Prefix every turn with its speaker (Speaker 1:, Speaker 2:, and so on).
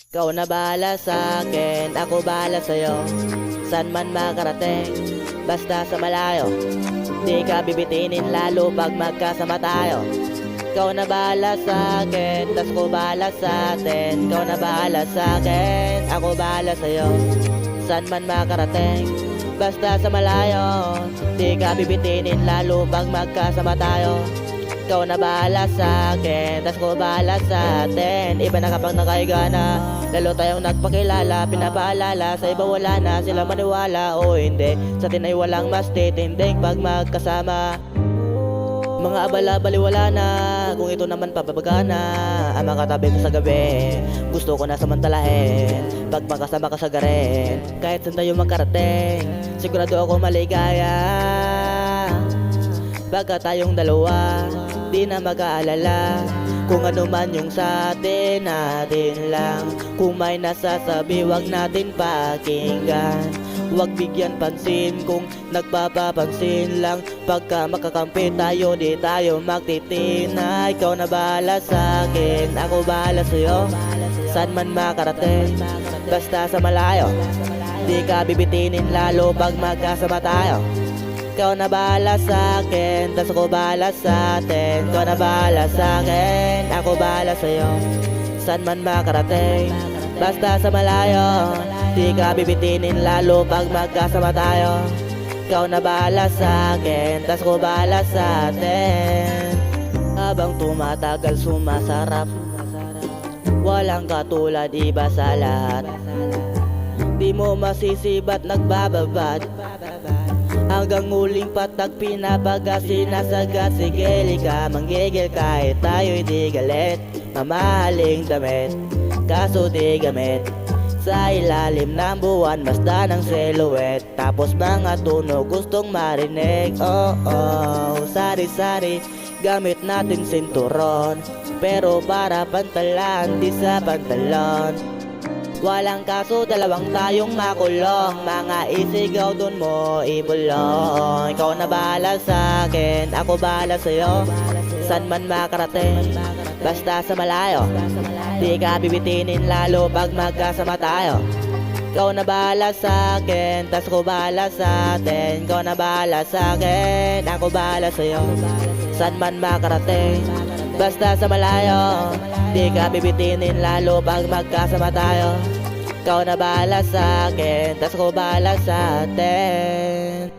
Speaker 1: Ikaw na bahala sa akin, ako bahala sa'yo. San man makarating, basta sa malayo. Di ka bibitinin lalo pag magkasama tayo. Ikaw na bahala sa akin, tas ko bahala sa atin. Ikaw na bahala sa akin, ako bahala sa'yo. San man makarating, basta sa malayo. Di ka bibitinin lalo pag magkasama tayo. Ikaw na bahala sa akin, tas ko bahala sa atin. Iba na kapag nakahiga na, lalo tayong nagpakilala. Pinapaalala, sa iba wala na sila maniwala o hindi. Sa atin ay walang mas titinding pag magkasama. Mga abala-baliwala na, kung ito naman pababaga na. Ang makatabi ko sa gabi, gusto ko na samantalahin. Pag makasama ka sa garin, kahit saan tayo magkarating, sigurado ako maligaya. Baka tayong dalawa, di na mag-aalala. Kung ano man yung sa atin, natin lang. Kung may nasasabi, wag natin pakinggan. Wag bigyan pansin kung nagpapapansin lang. Pagka makakampi tayo, di tayo magtitina. Ikaw na bahala sa akin, ako bahala sa'yo. San man makarating, basta sa malayo. Di ka bibitinin lalo pag magkasama tayo. Ikaw na bahala sa akin, tas ako bahala sa atin. Ikaw na bahala sa akin, ako bahala sa'yo. San man makarating, basta sa malayo. Di ka bibitinin lalo pag magkasama tayo. Ikaw na bahala sa akin, tas ako bahala sa atin. Habang tumatagal sumasarap, walang katulad iba sa lahat. Di mo masisibat nagbababad, hanggang huling patag pinapagasin na sagat. Sige lika, manggigil kahit tayo'y di galit. Mamahaling damit, kaso di gamit. Sa ilalim ng buwan, basta ng silhouette. Tapos mga tunog gustong marinig. Sari-sari, gamit natin sinturon. Pero para pantalan, di sa pantalon. Walang kaso, dalawang tayong makulong. Mga isigaw dun mo ibulong. Ikaw na bahala sa akin, ako bahala sa'yo. San man makarating, basta sa malayo. Di ka bibitinin lalo pag magkasama tayo. Ikaw na bahala sa akin, tas ko bahala sa atin. Ikaw na bahala sa akin, ako bahala sa'yo. San man makarating, basta sa malayo. Di ka bibitinin lalo pag magkasama tayo. Ikaw na bahala sa akin, tas ko bahala sa atin.